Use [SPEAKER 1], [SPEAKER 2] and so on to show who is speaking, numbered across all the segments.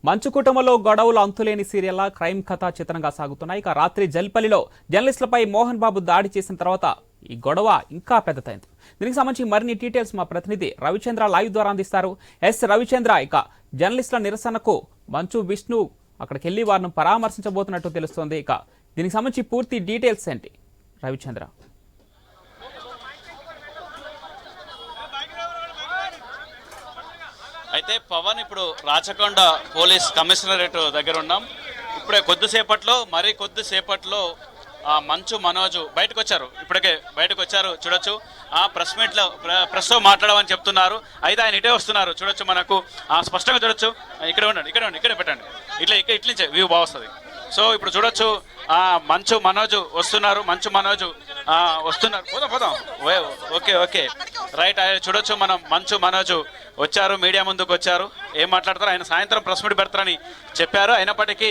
[SPEAKER 1] మంచు కుటుంబంలో గొడవలు అంతులేని సీరియల్లా క్రైమ్ కథా చిత్రంగా సాగుతున్నాయి. ఇక రాత్రి జల్పల్లిలో జర్నలిస్టులపై మోహన్ బాబు దాడి చేసిన తర్వాత ఈ గొడవ ఇంకా పెద్దదైంది. దీనికి సంబంధించి మరిన్ని డీటెయిల్స్ మా ప్రతినిధి రవిచంద్ర లైవ్ ద్వారా అందిస్తారు. రవిచంద్ర, ఇక జర్నలిస్టుల నిరసనకు మంచు విష్ణు అక్కడికి వెళ్లి వారిని పరామర్శించబోతున్నట్టు తెలుస్తోంది. ఇక దీనికి సంబంధించి పూర్తి డీటెయిల్స్ ఏంటి రవిచంద్ర?
[SPEAKER 2] అయితే పవన్ ఇప్పుడు రాచకొండ పోలీస్ కమిషనరేట్ దగ్గర ఉన్నాం. ఇప్పుడే కొద్దిసేపట్లో మంచు మనోజ్ బయటకు వచ్చారు. ఇప్పటికే బయటకు వచ్చారు, చూడొచ్చు. ప్రెస్తో మాట్లాడమని చెప్తున్నారు. అయితే ఆయన ఇటే వస్తున్నారు, చూడొచ్చు. మనకు స్పష్టంగా చూడొచ్చు. ఇక్కడ ఉండండి, ఇక్కడ పెట్టండి. ఇట్లించే వ్యూ బాగుస్తుంది. సో ఇప్పుడు చూడొచ్చు, మంచు మనోజ్ వస్తున్నారు. పోదాం. Okay right. చూడొచ్చు, మనం మంచు మనోజ్ వచ్చారు, మీడియా ముందుకు వచ్చారు. ఏం మాట్లాడతారు? ఆయన సాయంత్రం ప్రెస్ మీట్ పెడతారని చెప్పారు. అయినప్పటికీ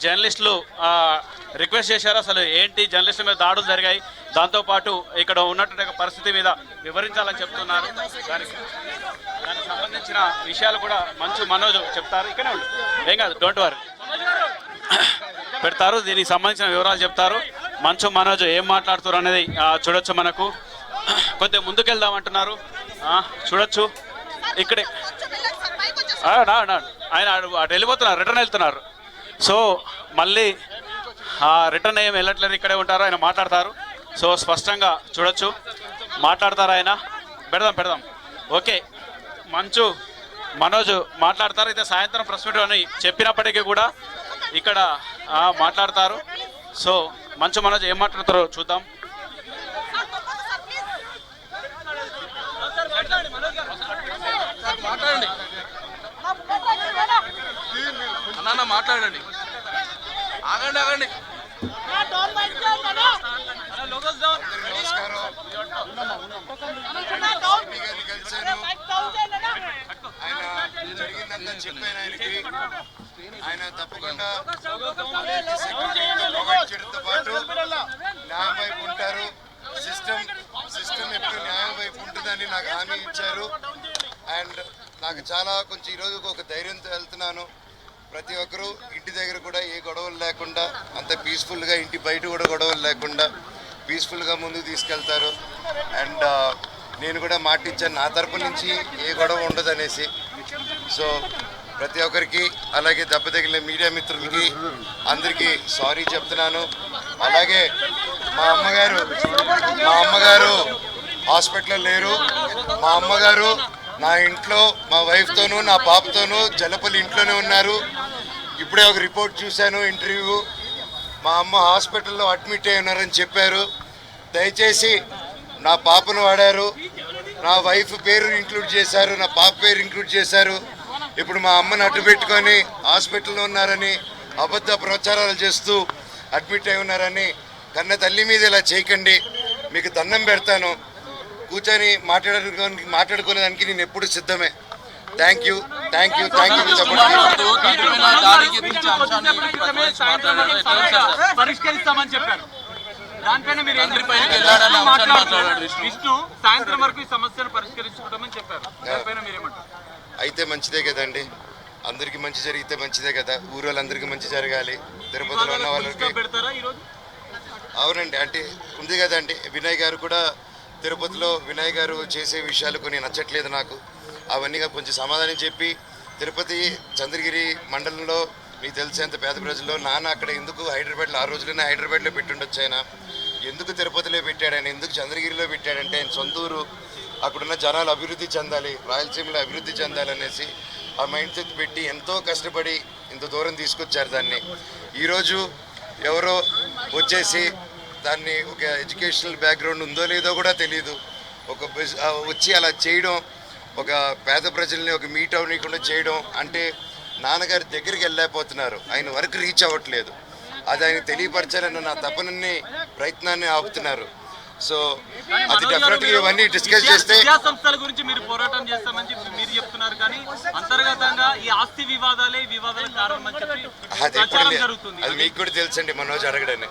[SPEAKER 2] జర్నలిస్టులు రిక్వెస్ట్ చేశారు. అసలు ఏంటి, జర్నలిస్టుల మీద దాడులు జరిగాయి, దాంతోపాటు ఇక్కడ ఉన్నటువంటి పరిస్థితి మీద వివరించాలని చెప్తున్నారు. దానికి సంబంధించిన విషయాలు కూడా మంచు మనోజ్ చెప్తారు. ఇక్కడే ఉండు, ఏం కాదు, డోంట్ వరీ, పెడతారు. దీనికి సంబంధించిన వివరాలు చెప్తారు. మంచు మనోజ్ ఏం మాట్లాడుతారు అనేది చూడొచ్చు. మనకు కొద్దిగా ముందుకెళ్దామంటున్నారు, చూడొచ్చు. ఇక్కడే ఆయన అటు వెళ్ళిపోతున్నారు, రిటర్న్ వెళ్తున్నారు. సో మళ్ళీ రిటర్న్ ఏం వెళ్ళట్లేదు, ఇక్కడే ఉంటారు. ఆయన మాట్లాడతారు. సో స్పష్టంగా చూడొచ్చు, మాట్లాడతారు ఆయన. పెడదాం. ఓకే, మంచు మనోజ్ మాట్లాడతారు. అయితే సాయంత్రం ప్రెస్ మీట్ అని చెప్పినప్పటికీ కూడా ఇక్కడ మాట్లాడతారు. సో మంచు మనోజ్ ఏం మాట్లాడతారో చూద్దాం.
[SPEAKER 3] మాట్లాడండి, ఆగండి. ఆయన జరిగిందంతా చెప్పాను ఆయనకి. ఆయన తప్పకుండా చేయడంతో పాటు న్యాయం వైపు ఉంటారు. సిస్టమ్ ఎప్పుడు న్యాయం వైపు ఉంటుందని నాకు హామీ ఇచ్చారు. అండ్ నాకు కొంచెం ఈరోజు ఒక ధైర్యంతో వెళ్తున్నాను. ప్రతి ఒక్కరూ ఇంటి దగ్గర కూడా ఏ గొడవలు లేకుండా, అంత పీస్ఫుల్గా, ఇంటి బయట కూడా గొడవలు లేకుండా పీస్ఫుల్గా ముందుకు తీసుకెళ్తారు. అండ్ నేను కూడా మాట ఇచ్చాను, నా తరపు నుంచి ఏ గొడవ ఉండదు అనేసి. సో ప్రతి ఒక్కరికి, అలాగే దెబ్బ తగిలిన మీడియా మిత్రులకి అందరికీ సారీ చెప్తున్నాను. అలాగే మా అమ్మగారు హాస్పిటల్లో లేరు. మా అమ్మగారు నా ఇంట్లో మా వైఫ్తోనూ నా పాపతోనూ జలపల్లి ఇంట్లోనే ఉన్నారు. ఇప్పుడే ఒక రిపోర్ట్ చూశాను, ఇంటర్వ్యూ. మా అమ్మ హాస్పిటల్లో అడ్మిట్ అయి ఉన్నారని చెప్పారు. దయచేసి నా పాపను వాడారు, నా వైఫ్ పేరు ఇంక్లూడ్ చేశారు, నా పాప పేరు ఇంక్లూడ్ చేశారు. ఇప్పుడు మా అమ్మని అడ్డు పెట్టుకొని హాస్పిటల్లో ఉన్నారని అబద్ధ ప్రచారాలు చేస్తూ అడ్మిట్ అయి ఉన్నారని కన్న తల్లి మీద ఇలా చేయకండి. మీకు దండం పెడతాను. కూర్చొని మాట్లాడుకునేదానికి నేను ఎప్పుడు సిద్ధమే. Thank you.
[SPEAKER 4] పరిష్కరిస్తామని చెప్పారు. దానిపైన మీరు విష్ణు సాయంత్రం వరకు ఈ సమస్యను పరిష్కరించుకుంటామని చెప్పారు. దానిపైన మీరేమంటారు?
[SPEAKER 3] అయితే మంచిదే కదండి, అందరికి మంచి జరిగితే మంచిదే కదా. ఊరోళ్ళందరికీ మంచి జరగాలి. తిరుపతిలో ఉన్న వాళ్ళకి
[SPEAKER 4] పెడతారా ఈరోజు?
[SPEAKER 3] అవునండి, అంటే ఉంది కదండి. వినయ్ గారు కూడా తిరుపతిలో వినయ్ గారు చేసే విషయాలు కొన్ని నచ్చట్లేదు నాకు. అవన్నీ కొంచెం సమాధానం చెప్పి, తిరుపతి చంద్రగిరి మండలంలో మీకు తెలిసేంత పేద ప్రజల్లో నాన్న అక్కడ ఎందుకు హైదరాబాద్లో, ఆ రోజులోనే హైదరాబాద్లో పెట్టుండొచ్చు. ఆయన ఎందుకు తిరుపతిలో పెట్టాడు, ఆయన ఎందుకు చంద్రగిరిలో పెట్టాడంటే ఆయన సొంతూరు, అక్కడున్న జనాలు అభివృద్ధి చెందాలి, రాయలసీమలో అభివృద్ధి చెందాలనేసి ఆ మైండ్ సెట్ పెట్టి ఎంతో కష్టపడి ఇంత దూరం తీసుకొచ్చారు దాన్ని. ఈరోజు ఎవరో వచ్చేసి దాన్ని ఒక ఎడ్యుకేషనల్ బ్యాక్గ్రౌండ్ ఉందో లేదో కూడా తెలియదు, వచ్చి అలా చేయడం, ఒక పేద ప్రజల్ని ఒక మీట్ అవ్వకుండా చేయడం అంటే నాన్నగారి దగ్గరికి వెళ్ళలేకపోతున్నారు, ఆయన వరకు రీచ్ అవ్వట్లేదు. అది ఆయన తెలియపరచాలన్న నా తపనని ప్రయత్నాన్ని ఆపుతున్నారు. సో అది డెఫినెట్గా ఇవన్నీ డిస్కస్ చేస్తే
[SPEAKER 4] విద్యా సంస్థల గురించి మీరు పోరాటం చేస్తామని చెప్పి మీరు చెప్తున్నారు, కానీ అంతర్గతంగా ఈ ఆస్తి వివాదాలకు కారణం అని చెప్పి ప్రచారం జరుగుతుంది.
[SPEAKER 3] అది మీకు కూడా తెలుసండి, మనోజ్ అడగడని.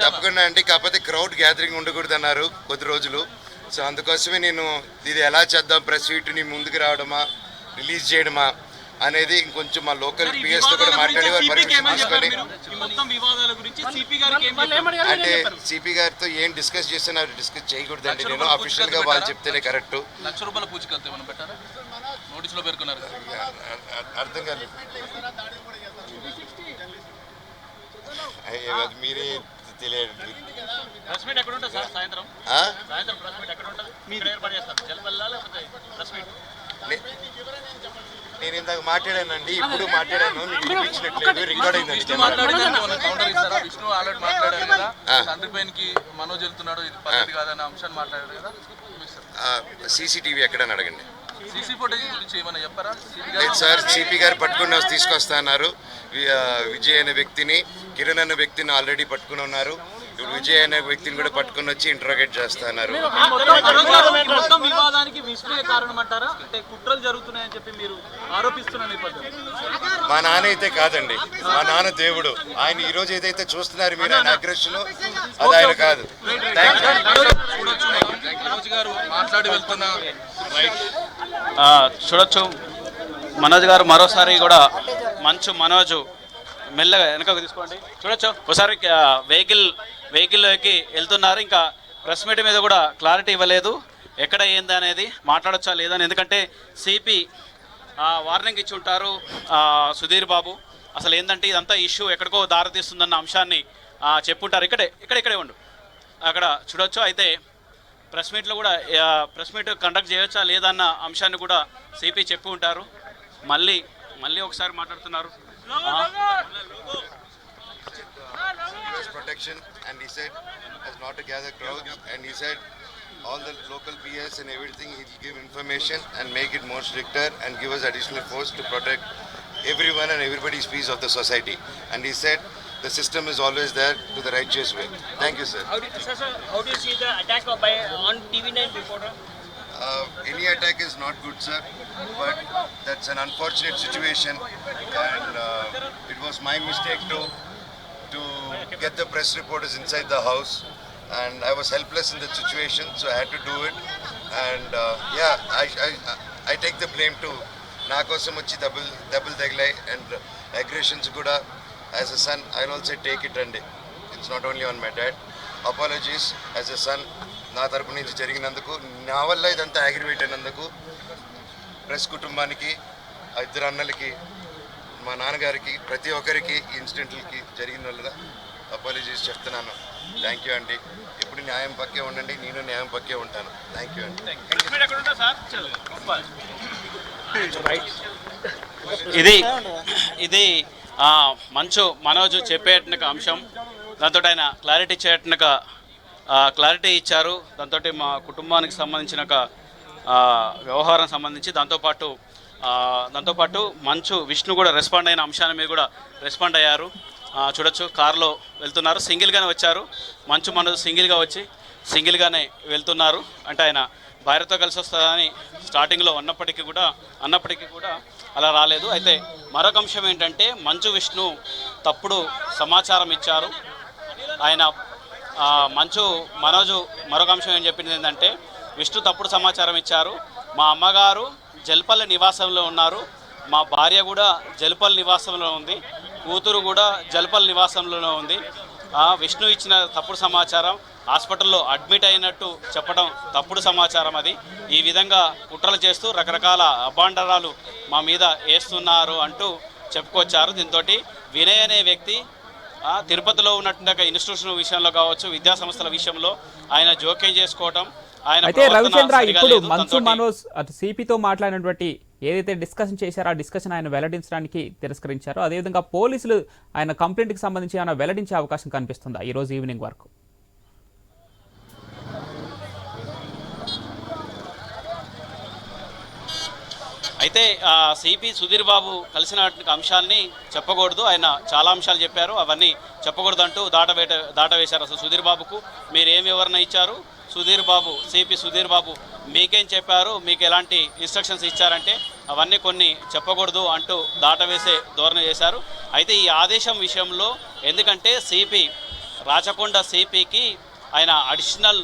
[SPEAKER 3] తప్పకుండా అండి, కాకపోతే క్రౌడ్ గ్యాదరింగ్ ఉండకూడదు అన్నారు కొద్ది రోజులు. సో అందుకోసమే నేను ఇది ఎలా చేద్దాం, ప్రెస్ మీట్ని ముందుకు రావడమా, రిలీజ్ చేయడమా అనేది ఇంకొంచెం మా లోకల్ పిఎస్తో కూడా మాట్లాడి వారు పర్మిషన్ తీసుకొని, అంటే సిపి గారితో ఏం డిస్కస్ చేసినా డిస్కస్ చేయకూడదండి. నేను అఫీషియల్గా వాళ్ళు చెప్తేనే కరెక్ట్.
[SPEAKER 4] ₹1,00,000 పూచికత్తు ఏమైనా పెట్టారా? నోటీసులో పేర్కొన్నారు.
[SPEAKER 3] అర్థం కాలేదు. మీరే తెలియదు. నేను ఇందాక మాట్లాడానండి, ఇప్పుడు మాట్లాడాను, మీకు వినిపించినట్లేదు, రికార్డ్ అయిందండి.
[SPEAKER 4] విష్ణు ఆల్రెడీ మాట్లాడారు కదా, తండ్రి పైనకి మనోజ్ వెళ్తున్నాడు, ఇది పద్ధతి కాదన్న అంశాన్ని మాట్లాడారు కదా.
[SPEAKER 3] సీసీటీవీ ఎక్కడని అడగండి.
[SPEAKER 4] సీసీ ఫుటేజ్ గురించి ఏమైనా చెప్పారా?
[SPEAKER 3] లేదు సార్, సిపి గారు పట్టుకుని తీసుకొస్తా అన్నారు. విజయ్ అనే వ్యక్తిని, కిరణ్ అనే వ్యక్తిని ఆల్రెడీ పట్టుకుని ఉన్నారు. ఇప్పుడు విజయ్ అనే వ్యక్తిని కూడా పట్టుకుని వచ్చి ఇంట్రోగేట్ చేస్తా అన్నారు.
[SPEAKER 4] మొత్తం వివాదానికి విష్ణువే కారణం అంటారా? అంటే కుట్రలు జరుగుతున్నాయని చెప్పి మీరు ఆరోపిస్తున్న నేపథ్యం.
[SPEAKER 3] మా నాన్న అయితే కాదండి, మా నాన్న దేవుడు. ఆయన ఈ రోజు ఏదైతే చూస్తున్నారు మీరు ఆయన అగ్రెషన్, అది ఆయన కాదు.
[SPEAKER 2] చూడొచ్చు మనోజ్ గారు మరోసారి కూడా మంచు మనోజ్ మెల్లగా వెనకకు తీసుకోండి. చూడొచ్చు ఒకసారి వెహికల్లోకి వెళ్తున్నారు. ఇంకా ప్రెస్ మీట్ మీద కూడా క్లారిటీ ఇవ్వలేదు ఎక్కడ ఏంది అనేది, మాట్లాడొచ్చా లేదని. ఎందుకంటే సిపి వార్నింగ్ ఇచ్చి ఉంటారు సుధీర్ బాబు. అసలు ఏంటంటే ఇదంతా ఇష్యూ ఎక్కడికో దారితీస్తుందన్న అంశాన్ని చెప్పుంటారు. ఇక్కడే ఉండు అక్కడ చూడొచ్చు. అయితే ప్రెస్ మీట్లో కూడా ప్రెస్ మీట్ కండక్ట్ చేయొచ్చా లేదన్న అంశాన్ని కూడా సిపి చెప్పి ఉంటారు. మళ్ళీ ఒకసారి మాట్లాడుతున్నారు.
[SPEAKER 3] Protection, and he said as not to gather crowds, and he said all the local PS and everything, he will give information and make it more stricter and give us additional force to protect everyone and everybody's peace of the society. And he said the system is always there to the righteous way. Thank you, sir.
[SPEAKER 5] How do you see the attack on TV9 reporter?
[SPEAKER 3] Any attack is not good, sir, but that's an unfortunate situation, and it was my mistake to get the press reporters inside the house, and I was helpless in that situation, so I had to do it. And I take the blame too. Na kosam vachi double taglai and aggressions kuda. As a son, I'll also take it, and it's not only on my dad. Apologies as a son. నా తరపు నుంచి జరిగినందుకు, నా వల్ల ఇదంతా aggravate అయినందుకు press కుటుంబానికి, ఇద్దరు అన్నలకి, మా నాన్నగారికి, ప్రతి ఒక్కరికి ఇన్సిడెంట్లకి జరిగిన వల్ల అపాలజీస్ చెప్తున్నాను. థ్యాంక్ యూ అండి. ఇప్పుడు న్యాయం పక్కే ఉండండి, నేను న్యాయం పక్కే ఉంటాను. థ్యాంక్ యూ అండి.
[SPEAKER 2] ఇది మంచు మనోజ్ చెప్పేట అంశం. దాంతో ఆయన క్లారిటీ ఇచ్చారు. దాంతో మా కుటుంబానికి సంబంధించిన వ్యవహారం సంబంధించి దాంతోపాటు మంచు విష్ణు కూడా రెస్పాండ్ అయిన అంశాన్ని మీద కూడా రెస్పాండ్ అయ్యారు. చూడొచ్చు కారులో వెళ్తున్నారు, సింగిల్గానే వచ్చారు. మంచు మనోజ్ సింగిల్గానే వెళ్తున్నారు. అంటే ఆయన భార్యతో కలిసి వస్తుందని స్టార్టింగ్లో అన్నప్పటికీ కూడా అలా రాలేదు. అయితే మరొక అంశం ఏంటంటే మంచు విష్ణు తప్పుడు సమాచారం ఇచ్చారు. ఆయన మంచు మనోజు మరొక అంశం ఏం చెప్పింది ఏంటంటే విష్ణు తప్పుడు సమాచారం ఇచ్చారు. మా అమ్మగారు జల్పల్లి నివాసంలో ఉన్నారు, మా భార్య కూడా జల్పల్లి నివాసంలో ఉంది, కూతురు కూడా జల్పల్లి నివాసంలోనే ఉంది. విష్ణు ఇచ్చిన తప్పుడు సమాచారం, హాస్పిటల్లో అడ్మిట్ అయినట్టు చెప్పడం తప్పుడు సమాచారం. అది ఈ విధంగా కుట్రలు చేస్తూ రకరకాల అభాండారాలు మా మీద వేస్తున్నారు అంటూ చెప్పుకొచ్చారు. దీంతో వినయ్ అనే వ్యక్తి తిరుపతిలో ఉన్నటువంటి ఇన్స్టిట్యూషన్ విషయంలో కావచ్చు, విద్యా సంస్థల విషయంలో ఆయన జోక్యం చేసుకోవటం.
[SPEAKER 1] అయితే రవిచంద్ర ఇప్పుడు మంచు మనోజ్ అటు సిపితో మాట్లాడినటువంటి ఏదైతే డిస్కషన్ చేశారో ఆ డిస్కషన్ ఆయన వెల్లడించడానికి తిరస్కరించారో, అదేవిధంగా పోలీసులు ఆయన కంప్లైంట్కి సంబంధించి ఆయన వెల్లడించే అవకాశం కనిపిస్తుందా ఈ రోజు ఈవినింగ్ వరకు?
[SPEAKER 2] అయితే సిపి సుధీర్ బాబు కలిసిన అంశాన్ని చెప్పకూడదు, ఆయన చాలా అంశాలు చెప్పారు, అవన్నీ చెప్పకూడదు అంటూ దాటవేశారు. అసలు సుధీర్ బాబుకు మీరు ఏం వివరణ ఇచ్చారు, సిపి సుధీర్ బాబు మీకేం చెప్పారు, మీకు ఎలాంటి ఇన్స్ట్రక్షన్స్ ఇచ్చారంటే అవన్నీ కొన్ని చెప్పకూడదు అంటూ దాటవేసే ధోరణి చేశారు. అయితే ఈ ఆదేశం విషయంలో ఎందుకంటే రాచకొండ సిపికి ఆయన అడిషనల్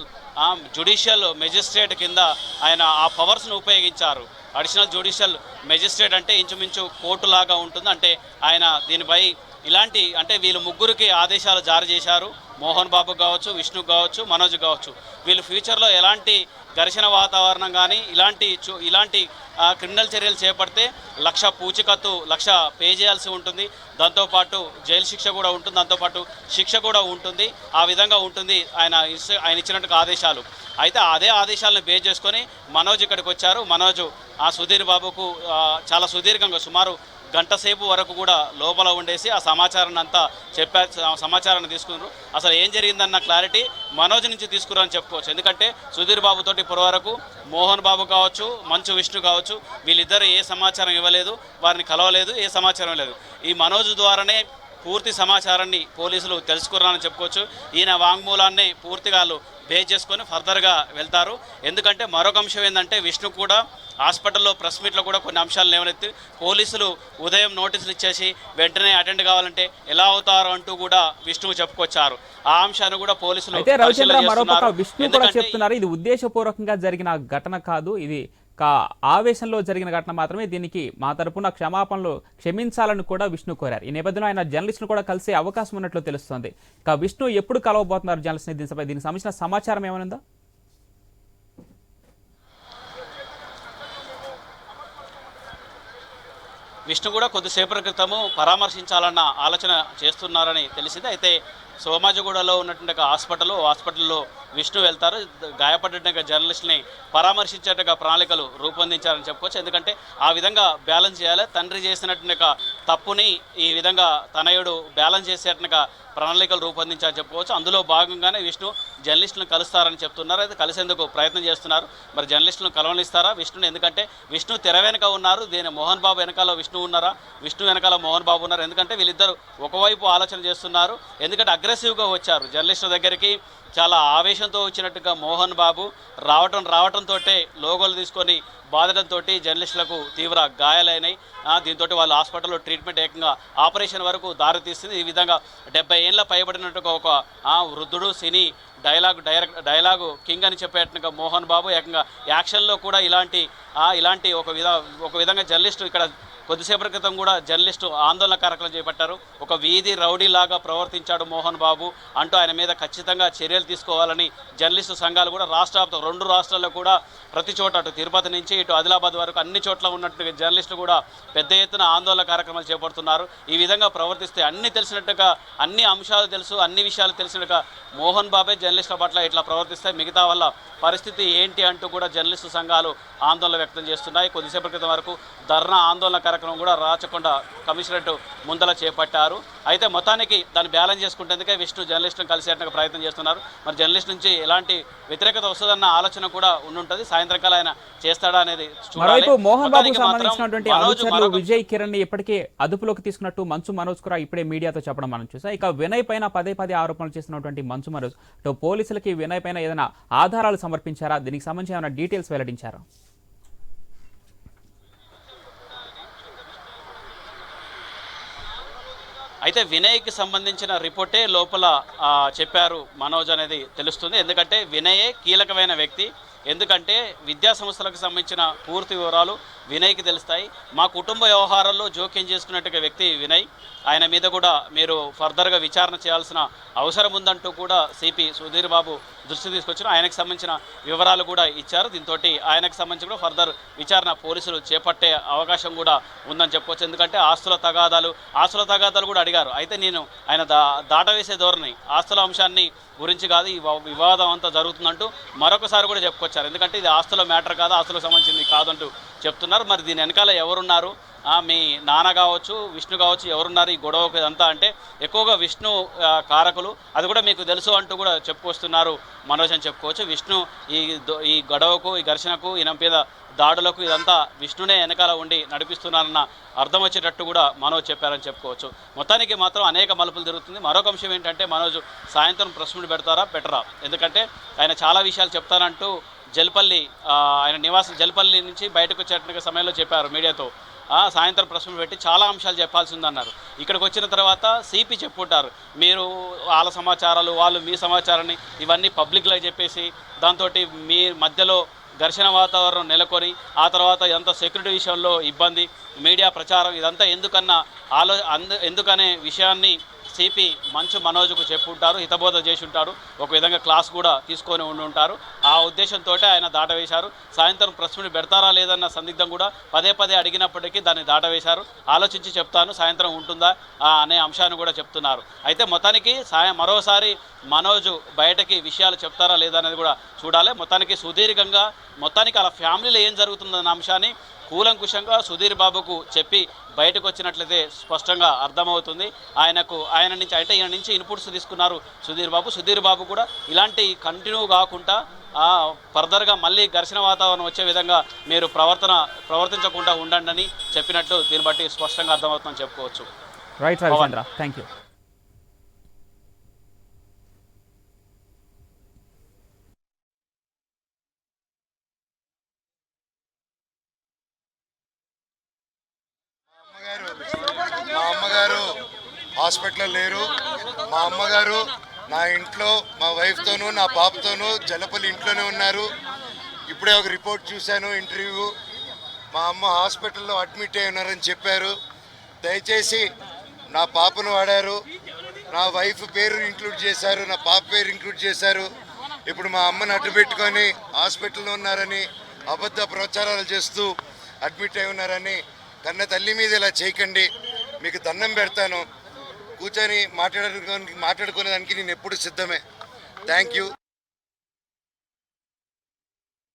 [SPEAKER 2] జ్యుడిషియల్ మెజిస్ట్రేట్ కింద ఆయన ఆ పవర్స్ను ఉపయోగించారు. అడిషనల్ జ్యుడిషియల్ మెజిస్ట్రేట్ అంటే ఇంచుమించు కోర్టు లాగా ఉంటుంది. అంటే ఆయన దీనిపై ఇలాంటి అంటే వీళ్ళు ముగ్గురికి ఆదేశాలు జారీ చేశారు. మోహన్ బాబు కావచ్చు, విష్ణు కావచ్చు, మనోజ్ కావచ్చు. వీళ్ళు ఫ్యూచర్లో ఎలాంటి ఘర్షణ వాతావరణం కానీ ఇలాంటి క్రిమినల్ చర్యలు చేపడితే 1,00,000 పూచికత్తు 1,00,000 పే చేయాల్సి ఉంటుంది. దాంతోపాటు జైలు శిక్ష కూడా ఉంటుంది, దాంతోపాటు శిక్ష కూడా ఉంటుంది. ఆ విధంగా ఉంటుంది ఆయన ఇచ్చినట్టుగా ఆదేశాలు. అయితే అదే ఆదేశాలను బేస్ చేసుకొని మనోజ్ ఇక్కడికి వచ్చారు. మనోజ్ ఆ సుధీర్ బాబుకు చాలా సుదీర్ఘంగా సుమారు గంట సేపు వరకు కూడా లోపల ఉండేసి ఆ సమాచారాన్ని అంతా సమాచారాన్ని తీసుకున్నారు. అసలు ఏం జరిగిందన్న క్లారిటీ మనోజ్ నుంచి తీసుకున్నారని చెప్పుకోవచ్చు. ఎందుకంటే సుధీర్ బాబుతోటి ఇప్పటి వరకు మోహన్ బాబు కావచ్చు, మంచు విష్ణు కావచ్చు, వీళ్ళిద్దరు ఏ సమాచారం ఇవ్వలేదు, వారిని కలవలేదు, ఏ సమాచారం లేదు. ఈ మనోజ్ ద్వారానే పూర్తి సమాచారాన్ని పోలీసులు తెలుసుకున్నారని చెప్పుకోవచ్చు. ఈయన వాంగ్మూలాన్ని పూర్తిగా వాళ్ళు బేస్ చేసుకొని ఫర్దర్గా వెళ్తారు. ఎందుకంటే మరొక అంశం ఏంటంటే విష్ణు కూడా హాస్పిటల్లో ప్రెస్ మీట్లో కూడా కొన్ని అంశాలు లేవనెత్తి పోలీసులు ఉదయం నోటీసులు ఇచ్చేసి వెంటనే అటెండ్ కావాలంటే ఎలా అవుతారు అంటూ కూడా విష్ణువు చెప్పుకొచ్చారు. ఆ అంశాన్ని కూడా పోలీసులు
[SPEAKER 1] అయితే రవిచంద్ర మరోపక్క విష్ణు కూడా చెప్తున్నారు ఇది ఉద్దేశపూర్వకంగా జరిగిన ఘటన కాదు, ఇది ఆవేశంలో జరిగిన ఘటన మాత్రమే, దీనికి మా తరపున క్షమాపణలు క్షమించాలని కూడా విష్ణు కోరారు. ఈ నేపథ్యంలో ఆయన జర్నలిస్టులు కూడా కలిసే అవకాశం ఉన్నట్లు తెలుస్తోంది. ఇక విష్ణు ఎప్పుడు కలవబోతున్నారు జర్నలిస్ట్ దీనికి సంబంధించిన సమాచారం ఏమైనా?
[SPEAKER 2] విష్ణు కూడా కొద్దిసేపటి క్రితము పరామర్శించాలన్న ఆలోచన చేస్తున్నారని తెలిసింది. అయితే సోమాజిగూడలో ఉన్నటువంటి హాస్పిటల్లో విష్ణు వెళ్తారు. గాయపడినట్టుగా జర్నలిస్టుని పరామర్శించేట్టుగా ప్రణాళికలు రూపొందించారని చెప్పుకోవచ్చు. ఎందుకంటే ఆ విధంగా బ్యాలెన్స్ చేయాలి. తండ్రి చేసినట్టుగా తప్పుని ఈ విధంగా తనయుడు బ్యాలెన్స్ చేసేట్టుగా ప్రణాళికలు రూపొందించారని చెప్పుకోవచ్చు. అందులో భాగంగానే విష్ణు జర్నలిస్టులను కలుస్తారని చెప్తున్నారు. అయితే కలిసేందుకు ప్రయత్నం చేస్తున్నారు. మరి జర్నలిస్టులను కలవనిస్తారా విష్ణుని? ఎందుకంటే విష్ణు తెర వెనుక ఉన్నారు. దీని మోహన్ బాబు వెనకాల విష్ణు ఉన్నారా, విష్ణు వెనకాల మోహన్ బాబు ఉన్నారు? ఎందుకంటే వీళ్ళిద్దరూ ఒకవైపు ఆలోచన చేస్తున్నారు. ఎందుకంటే అగ్రెసివ్గా వచ్చారు జర్నలిస్టుల దగ్గరికి, చాలా ఆవేశంతో వచ్చినట్టుగా మోహన్ బాబు రావటంతో లోగోలు తీసుకొని బాధడంతో జర్నలిస్టులకు తీవ్ర గాయాలైనాయి. దీంతో వాళ్ళు హాస్పిటల్లో ట్రీట్మెంట్ ఏకంగా ఆపరేషన్ వరకు దారితీస్తుంది. ఈ విధంగా 70 ఏళ్ళ పైబడినట్టుగా ఒక వృద్ధుడు సినీ డైలాగు కింగ్ అని చెప్పేట్టుగా మోహన్ బాబు ఏకంగా యాక్షన్లో కూడా ఇలాంటి ఒక విధంగా జర్నలిస్టు ఇక్కడ కొద్దిసేపటి క్రితం కూడా జర్నలిస్టు ఆందోళన కార్యక్రమం చేపట్టారు. ఒక వీధి రౌడీలాగా ప్రవర్తించాడు మోహన్ బాబు అంటూ ఆయన మీద ఖచ్చితంగా చర్యలు తీసుకోవాలని జర్నలిస్టు సంఘాలు కూడా 2 రాష్ట్రాల్లో కూడా ప్రతి చోట అటు తిరుపతి నుంచి ఇటు ఆదిలాబాద్ వరకు అన్ని చోట్ల ఉన్నట్టుగా జర్నలిస్టులు కూడా పెద్ద ఎత్తున ఆందోళన కార్యక్రమాలు చేపడుతున్నారు. ఈ విధంగా ప్రవర్తిస్తే అన్ని తెలిసినట్టుగా, అన్ని అంశాలు తెలుసు, అన్ని విషయాలు తెలిసినట్టుగా మోహన్ బాబే జర్నలిస్టుల పట్ల ఇట్లా ప్రవర్తిస్తే మిగతా వాళ్ళ పరిస్థితి ఏంటి అంటూ కూడా జర్నలిస్టు సంఘాలు ఆందోళన వ్యక్తం చేస్తున్నాయి. కొద్దిసేపటి క్రితం వరకు ధర్నా ఆందోళన కార్యక్రమం కూడా రాచకొండ కమిషనరేట్ ముందల చేపట్టారు. అయితే మొత్తానికి దాన్ని బ్యాలెన్స్ చేసుకుంటేందుకే విష్ణు జర్నలిస్టులను కలిసేట్టుగా ప్రయత్నం చేస్తున్నారు. మరి జర్నలిస్ట్ నుంచి ఎలాంటి వ్యతిరేకత వస్తుందన్న ఆలోచన కూడా ఉండుంటది. సాయంత్రకాలం ఆయన చేస్తాడా అనేది చూడాలి.
[SPEAKER 1] మోహన్ బాబుకు సంబంధించినటువంటి అనుచరులు విజయ్ కిరణ్ ని ఇప్పటికే అదుపులోకి తీసుకున్నట్టు మంచు మనోజ్ కూడా ఇప్పుడే మీడియాతో చెప్పడం మనం చూసాం. ఇక వినయ్ పైన పదే ఆరోపణలు చేస్తున్నటువంటి మంచు మనోజ్ పోలీసులకి వినయ్ పైన ఏదైనా ఆధారాలు సమర్పించారా, దీనికి సంబంధించి ఏమైనా డీటెయిల్స్ వెల్లడించారా?
[SPEAKER 2] అయితే వినయ్కి సంబంధించిన రిపోర్టే లోపల చెప్పారు మనోజ్ అనేది తెలుస్తుంది. ఎందుకంటే వినయే కీలకమైన వ్యక్తి. ఎందుకంటే విద్యా సంస్థలకు సంబంధించిన పూర్తి వివరాలు వినయ్కి తెలుస్తాయి. మా కుటుంబ వ్యవహారాల్లో జోక్యం చేసుకున్నట్టుగా వ్యక్తి వినయ్. ఆయన మీద కూడా మీరు ఫర్దర్గా విచారణ చేయాల్సిన అవసరం ఉందంటూ కూడా సిపి సుధీర్ బాబు దృష్టి తీసుకొచ్చారు. ఆయనకు సంబంధించిన వివరాలు కూడా ఇచ్చారు. దీంతో ఆయనకు సంబంధించి కూడా ఫర్దర్ విచారణ పోలీసులు చేపట్టే అవకాశం కూడా ఉందని చెప్పుకోవచ్చు. ఎందుకంటే ఆస్తుల తగాదాలు కూడా అడిగారు. అయితే ఆయన దాటవేసే ధోరణి, ఆస్తుల అంశాన్ని గురించి కాదు, ఈ వివాదం అంతా జరుగుతుందంటూ మరొకసారి కూడా చెప్పుకొచ్చారు. ఎందుకంటే ఇది ఆస్తుల మ్యాటర్ కాదు, ఆస్తులకు సంబంధించింది కాదంటూ చెప్తున్నారు. మరి దీని వెనకాల ఎవరున్నారు, మీ నాన్న కావచ్చు, విష్ణు కావచ్చు, ఎవరున్నారు ఈ గొడవకు ఇదంతా అంటే ఎక్కువగా విష్ణు కారకులు, అది కూడా మీకు తెలుసు అంటూ కూడా చెప్పుకొస్తున్నారు మనోజ్ అని చెప్పుకోవచ్చు. విష్ణు ఈ గొడవకు, ఈ ఘర్షణకు, ఈయన మీద దాడులకు ఇదంతా విష్ణునే వెనకాల ఉండి నడిపిస్తున్నారన్న అర్థం వచ్చేటట్టు కూడా మనోజ్ చెప్పారని చెప్పుకోవచ్చు. మొత్తానికి మాత్రం అనేక మలుపులు తిరుగుతుంది. మరొక అంశం ఏంటంటే మనోజ్ సాయంత్రం ప్రెస్ మీట్ పెట్టరా? ఎందుకంటే ఆయన చాలా విషయాలు చెప్తానంటూ ఆయన నివాసం జల్పల్లి నుంచి బయటకు వచ్చేట సమయంలో చెప్పారు మీడియాతో. సాయంత్రం ప్రశ్న పెట్టి చాలా అంశాలు చెప్పాల్సి ఉందన్నారు. ఇక్కడికి వచ్చిన తర్వాత సిపి చెప్పుంటారు, మీరు వాళ్ళ సమాచారాలు వాళ్ళు మీ సమాచారాన్ని ఇవన్నీ పబ్లిక్లో చెప్పేసి దాంతో మీ మధ్యలో ఘర్షణ వాతావరణం నెలకొని ఆ తర్వాత ఇదంతా సెక్యూరిటీ విషయంలో ఇబ్బంది, మీడియా ప్రచారం ఇదంతా ఎందుకనే విషయాన్ని సిపి మంచు మనోజ్కు చెప్పుంటారు, హితబోధ చేసి ఉంటారు, ఒక విధంగా క్లాస్ కూడా తీసుకొని ఉంటారు. ఆ ఉద్దేశంతో ఆయన దాటవేశారు. సాయంత్రం ప్రెస్ మీట్ పెడతారా లేదన్న సందిగ్ధం కూడా పదే పదే అడిగినప్పటికీ దాన్ని దాటవేశారు. ఆలోచించి చెప్తాను, సాయంత్రం ఉంటుందా అనే అంశాన్ని కూడా చెప్తున్నారు. అయితే మొత్తానికి మరోసారి మనోజ్ బయటకి విషయాలు చెప్తారా లేదా అనేది కూడా చూడాలి. మొత్తానికి సుదీర్ఘంగా మొత్తానికి అలా ఫ్యామిలీలో ఏం జరుగుతుందన్న అంశాన్ని కూలంకుషంగా సుధీర్ బాబుకు చెప్పి బయటకు వచ్చినట్లయితే స్పష్టంగా అర్థమవుతుంది. ఆయన నుంచి ఇన్పుట్స్ తీసుకున్నారు సుధీర్ బాబు కూడా ఇలాంటి కంటిన్యూ కాకుండా ఫర్దర్గా మళ్ళీ ఘర్షణ వాతావరణం వచ్చే విధంగా మీరు ప్రవర్తించకుండా ఉండండి అని చెప్పినట్లు దీన్ని బట్టి స్పష్టంగా అర్థమవుతుందని చెప్పుకోవచ్చు.
[SPEAKER 1] Right Ravichandra, thank you.
[SPEAKER 3] మా అమ్మగారు హాస్పిటల్లో లేరు. మా అమ్మగారు నా ఇంట్లో మా వైఫ్తోనూ నా పాపతోనూ జలపల్లి ఇంట్లోనే ఉన్నారు. ఇప్పుడే ఒక రిపోర్ట్ చూశాను, ఇంటర్వ్యూ. మా అమ్మ హాస్పిటల్లో అడ్మిట్ అయి ఉన్నారని చెప్పారు. దయచేసి నా పాపను వాడారు, నా వైఫ్ పేరు ఇంక్లూడ్ చేశారు, నా పాప పేరు ఇంక్లూడ్ చేశారు. ఇప్పుడు మా అమ్మను అడ్డు పెట్టుకొని హాస్పిటల్లో ఉన్నారని అబద్ధ ప్రచారాలు చేస్తూ అడ్మిట్ అయి ఉన్నారని కన్న తల్లి మీద ఇలా చేయకండి, మీకు దండం పెడతాను. కూర్చొని మాట్లాడుకునేదానికి నేను ఎప్పుడు సిద్ధమే. Thank you.